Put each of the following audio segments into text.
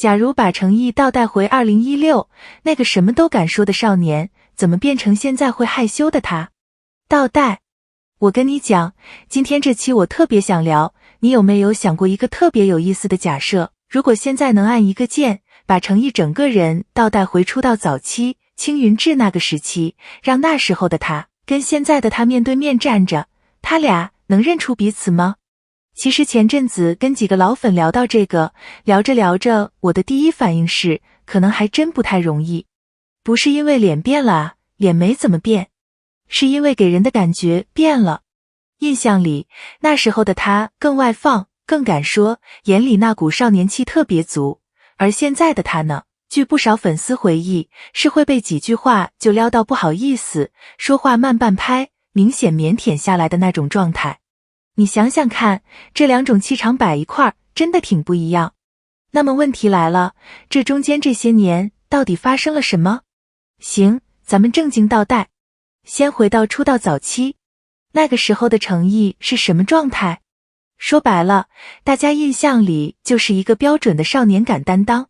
假如把诚意倒带回2016，那个什么都敢说的少年，怎么变成现在会害羞的他？倒带。我跟你讲，今天这期我特别想聊，你有没有想过一个特别有意思的假设？如果现在能按一个键，把诚意整个人倒带回出道早期青云志那个时期，让那时候的他跟现在的他面对面站着，他俩能认出彼此吗？其实前阵子跟几个老粉聊到这个，聊着聊着，我的第一反应是，可能还真不太容易。不是因为脸变了啊，脸没怎么变，是因为给人的感觉变了。印象里，那时候的他更外放，更敢说，眼里那股少年气特别足。而现在的他呢，据不少粉丝回忆，是会被几句话就撩到不好意思，说话慢半拍，明显腼腆下来的那种状态。你想想看，这两种气场摆一块儿，真的挺不一样。那么问题来了，这中间这些年到底发生了什么？行，咱们正经倒带。先回到出道早期，那个时候的诚意是什么状态？说白了，大家印象里就是一个标准的少年感担当。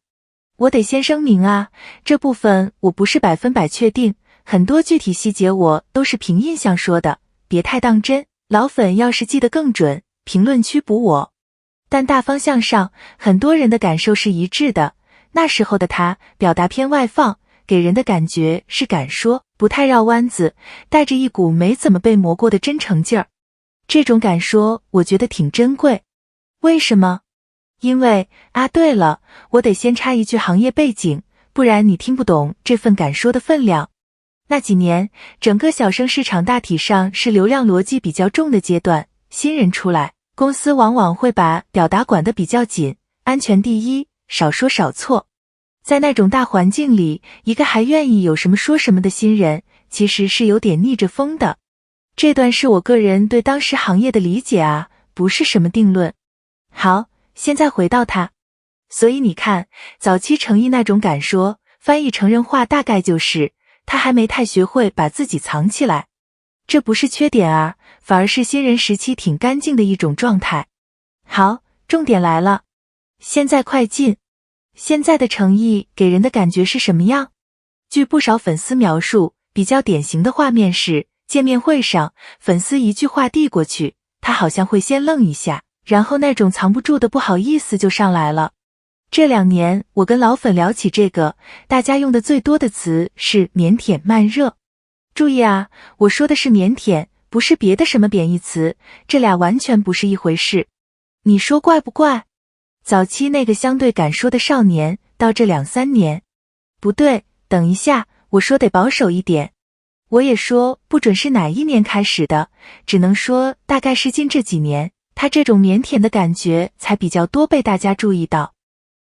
我得先声明啊，这部分我不是100%确定，很多具体细节我都是凭印象说的，别太当真。老粉要是记得更准，评论区补我。但大方向上，很多人的感受是一致的。那时候的他表达偏外放，给人的感觉是敢说，不太绕弯子，带着一股没怎么被磨过的真诚劲儿。这种敢说，我觉得挺珍贵。为什么？因为对了，我得先插一句行业背景，不然你听不懂这份敢说的分量。那几年，整个小生市场大体上是流量逻辑比较重的阶段，新人出来，公司往往会把表达管得比较紧，安全第一，少说少错。在那种大环境里，一个还愿意有什么说什么的新人，其实是有点逆着风的。这段是我个人对当时行业的理解啊，不是什么定论。好，现在回到他。所以你看，早期诚意那种敢说，翻译成人话大概就是他还没太学会把自己藏起来。这不是缺点啊，反而是新人时期挺干净的一种状态。好，重点来了。现在快进。现在的诚意给人的感觉是什么样？据不少粉丝描述，比较典型的画面是，见面会上，粉丝一句话递过去，他好像会先愣一下，然后那种藏不住的不好意思就上来了。这2年我跟老粉聊起这个，大家用的最多的词是腼腆慢热。注意啊，我说的是腼腆，不是别的什么贬义词，这俩完全不是一回事。你说怪不怪？早期那个相对敢说的少年，到这2-3年。不对，等一下，我说得保守一点。我也说不准是哪一年开始的，只能说大概是近这几年，他这种腼腆的感觉才比较多被大家注意到。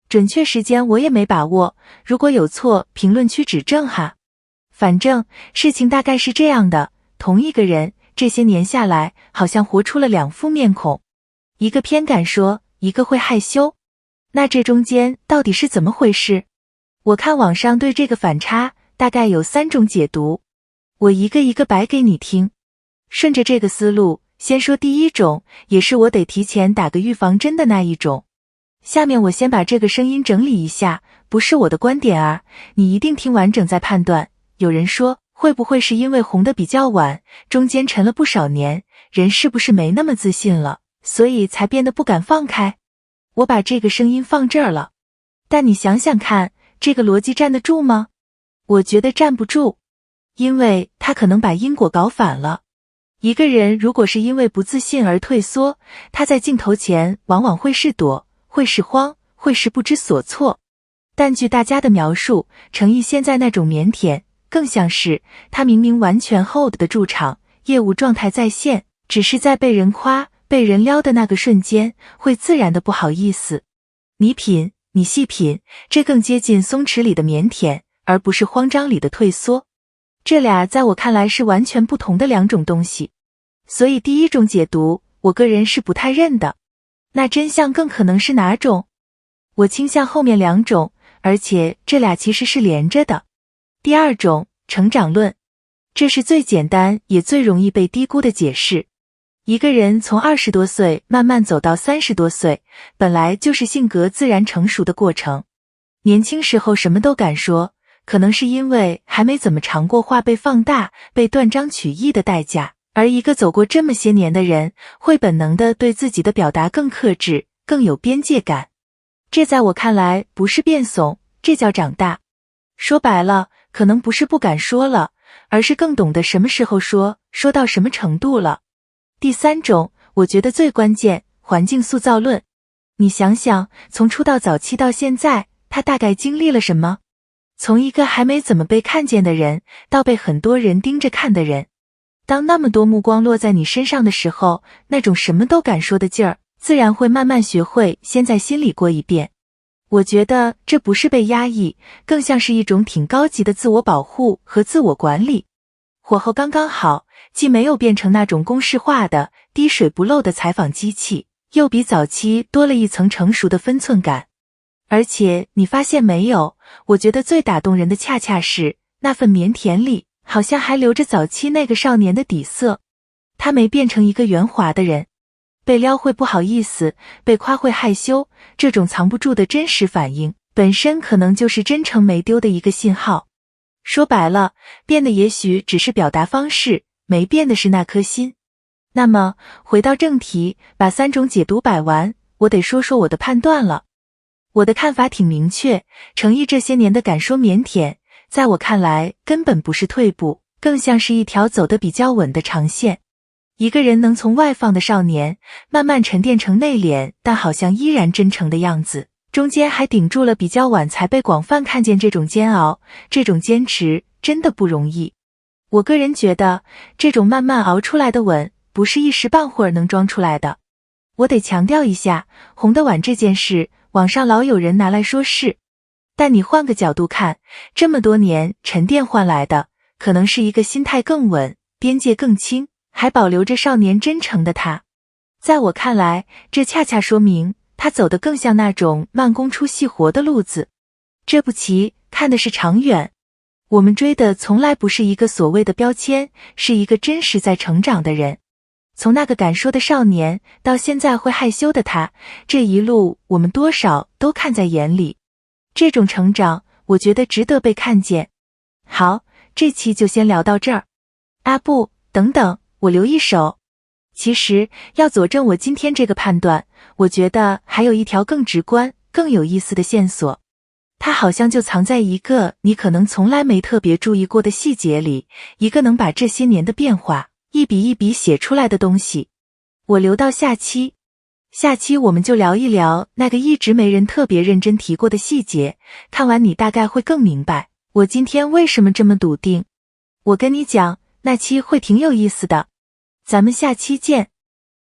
准确时间我也没把握，如果有错，评论区指正哈。反正事情大概是这样的，同一个人，这些年下来，好像活出了2副面孔，一个偏敢说，一个会害羞。那这中间到底是怎么回事？我看网上对这个反差大概有3种解读，我一个一个摆给你听。顺着这个思路，先说第一种，也是我得提前打个预防针的那一种。下面我先把这个声音整理一下，不是我的观点啊，你一定听完整再判断。有人说，会不会是因为红的比较晚，中间沉了不少年，人是不是没那么自信了，所以才变得不敢放开？我把这个声音放这儿了。但你想想看，这个逻辑站得住吗？我觉得站不住，因为他可能把因果搞反了。一个人如果是因为不自信而退缩，他在镜头前往往会是躲，会是慌，会是不知所措。但据大家的描述，诚意现在那种腼腆，更像是他明明完全 hold 得住场，业务状态在线，只是在被人夸、被人撩的那个瞬间，会自然的不好意思。你品，你细品，这更接近松弛里的腼腆，而不是慌张里的退缩。这俩在我看来是完全不同的2种东西。所以第一种解读，我个人是不太认的。那真相更可能是哪种？我倾向后面2种，而且这俩其实是连着的。第二种，成长论，这是最简单也最容易被低估的解释。一个人从20多岁慢慢走到30多岁，本来就是性格自然成熟的过程。年轻时候什么都敢说，可能是因为还没怎么尝过话被放大、被断章取义的代价，而一个走过这么些年的人，会本能地对自己的表达更克制，更有边界感。这在我看来不是变怂，这叫长大。说白了，可能不是不敢说了，而是更懂得什么时候说，说到什么程度了。第三种，我觉得最关键，环境塑造论。你想想，从出道早期到现在，他大概经历了什么？从一个还没怎么被看见的人，到被很多人盯着看的人。当那么多目光落在你身上的时候，那种什么都敢说的劲儿，自然会慢慢学会先在心里过一遍。我觉得这不是被压抑，更像是一种挺高级的自我保护和自我管理。火候刚刚好，既没有变成那种公式化的滴水不漏的采访机器，又比早期多了一层成熟的分寸感。而且你发现没有，我觉得最打动人的恰恰是那份腼腆里好像还留着早期那个少年的底色。他没变成一个圆滑的人，被撩会不好意思，被夸会害羞，这种藏不住的真实反应本身可能就是真诚没丢的一个信号。说白了，变的也许只是表达方式，没变的是那颗心。那么回到正题，把三种解读摆完，我得说说我的判断了。我的看法挺明确，程毅这些年的敢说腼腆，在我看来根本不是退步，更像是一条走得比较稳的长线。一个人能从外放的少年慢慢沉淀成内敛但好像依然真诚的样子，中间还顶住了比较晚才被广泛看见这种煎熬，这种坚持真的不容易。我个人觉得，这种慢慢熬出来的稳，不是一时半会儿能装出来的。我得强调一下，红得晚这件事，网上老有人拿来说事，但你换个角度看，这么多年沉淀换来的，可能是一个心态更稳、边界更轻，还保留着少年真诚的他。在我看来，这恰恰说明他走得更像那种慢工出细活的路子。这步棋看的是长远，我们追的从来不是一个所谓的标签，是一个真实在成长的人。从那个敢说的少年到现在会害羞的他，这一路我们多少都看在眼里。这种成长，我觉得值得被看见。好，这期就先聊到这儿。啊不，等等，我留一手。其实要佐证我今天这个判断，我觉得还有一条更直观、更有意思的线索。它好像就藏在一个你可能从来没特别注意过的细节里，一个能把这些年的变化一笔一笔写出来的东西。我留到下期我们就聊一聊那个一直没人特别认真提过的细节，看完你大概会更明白我今天为什么这么笃定。我跟你讲，那期会挺有意思的。咱们下期见。